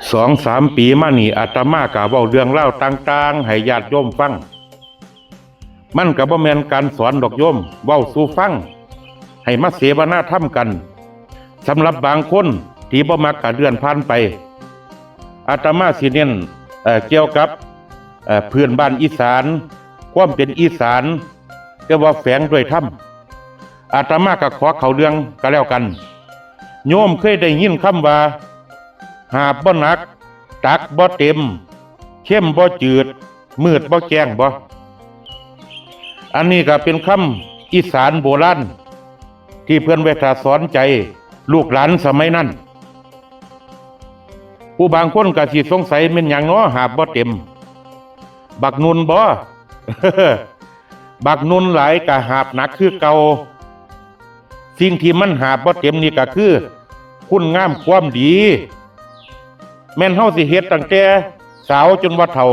2-3 ปีมานี่อาตมากะเว้าเรื่องเล่าต่างๆให้ญาติโยมฟังมันก็บ่แม่นการสอนดอกโยมเว้าสู่ฟังให้มาเสวนาธรรมกันสำหรับบางคนที่บ่มักก็เลื่อนผ่านไปอาตมาสิเน้นเกี่ยวกับพื้นบ้านอีสานความเป็นอีสานแต่ว่าแฝงด้วยธรรมอาตมาก็ขอเข้าเรื่องก็แล้วกันโยมเคยได้ยินคำว่าหาบบ่หนักตักบ่เต็มเข้มบ่จืดมืดบ่แจ้งบ่อันนี้ก็เป็นคำอีสานโบราณที่เพื่อนไว้ถ้าสอนใจลูกหลานสมัยนั้นผู้บางคนก็สิสงสัยเป็นหยังน้อหาบบ่เต็มบักนุนบ่ บักนุนหลายก็หาบหนักคือเก่าสิ่งที่มันหาบบ่เต็มนี่ก็คือคุณงามความดีแม่นเฮาสิเฮ็ดตั้งแต่สาวจนว่าเฒ่า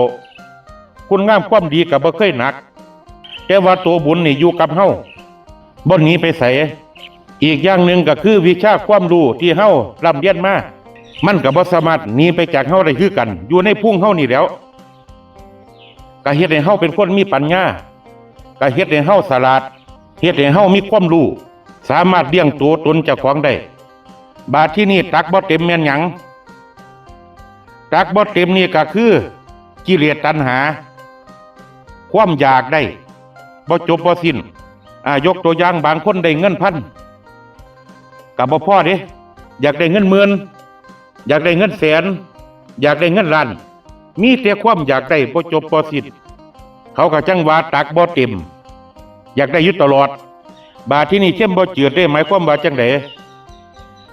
คุณงามความดีก็บ่เคยหนักแต่ว่าตัวบุญนี่อยู่กับเฮาบ่หนีไปไสอีกอย่างหนึ่งก็คือวิชาความรู้ที่เฮาร่ำเรียนมามันก็บ่สามารถหนีไปจากเฮาได้คือกันอยู่ในพุงเฮานี่แหล้วก็เฮ็ดให้เฮาเป็นคนมีปัญญาก็เฮ็ดให้เฮาฉลาดเฮ็ดให้เฮามีความรู้สามารถเลี้ยงตัวตนเจ้าของได้บาดที่นี่ตักบ่เต็มแม่นหยังตักบ่เต็มนี่ก็คือกิเลสตัณหาความอยากได้บ่จบบ่สิ้นยกตัวอย่างบางคนได้เงินพันก็บ่พอเด้อยากได้เงินหมื่นอยากได้เงินแสนอยากได้เงินล้านมีแต่ความอยากได้บ่จบบ่สิ้นเขาก็จังว่าตักบ่เต็มอยากได้อยู่ตลอดบาดที่นี่เข้มบ่จืดได้หมายความว่าจังได๋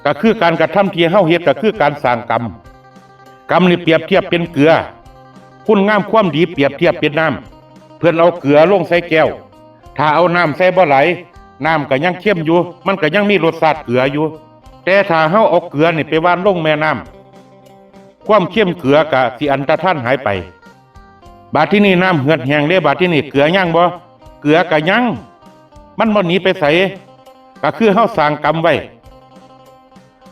ก็คือการกระทำที่เฮาเฮ็ดก็คือการสร้างกรรมนี่เปรียบเทียบเป็นเกลือคุณงามความดีเปรียบเทียบเป็นน้ำเพื่อนเอาเกลือลงใส่แก้วถ้าเอาน้ำใส่บ่ไหลน้ำก็ยังเข้มอยู่มันก็ยังมีรสชาติเกลืออยู่แต่ถ้าเฮาเอาเกลือนี่ไปวานลงแม่น้ำความเข้มเกลือก็สิอันตรธานหายไปบาดที่นี่น้ำเหือดแห้งเด้บาดที่นี่เกลือยังบ่เกลือก็ยังมันบ่หนีไปไสก็คือเฮาสร้างกรรมไว้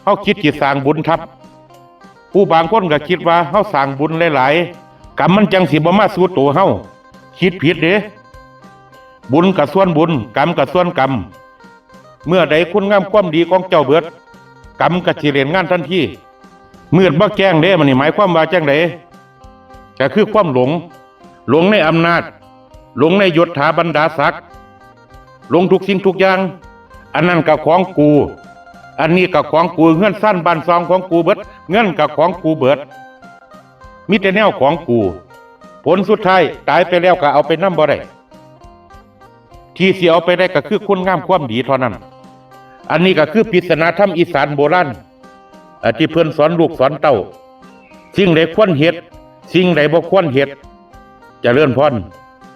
เฮาคิดสิสร้างบุญทับผู้บางคนก็คิดว่าเฮาสร้างบุญหลายๆกรรมมันจังสิบ่มาสู่ตัวเฮาคิดผิดเด้บุญกับส่วนบุญกรรมกับส่วนกรรมเมื่อใดคุณงามความดีของเจ้าเบิดกรรมก็สิเล่นงานทันทีมืดบ่แจ้งเด้มันนี่หมายความว่าจังได๋ก็คือความหลงในอำนาจหลงในยศถาบรรดาศักดิ์หลงทุกสิ่งทุกอย่างอันนั้นก็ของกูอันนี้ก็ของกูเงินสั้นบ้านซองของกูเบิดเงินก็ของกูเบิดมีแต่แนวของกูผลสุดท้ายตายไปแล้วก็เอาไปนำบ่ได้ที่สิเอาไปได้ก็คือคุณงามความดีเท่านั้นอันนี้ก็คือปริศนาธรรมอีสานโบราณที่เพิ่นสอนลูกสอนเต้าสิ่งใดควรเฮ็ดสิ่งใดบ่ควรเฮ็ดเจริญพร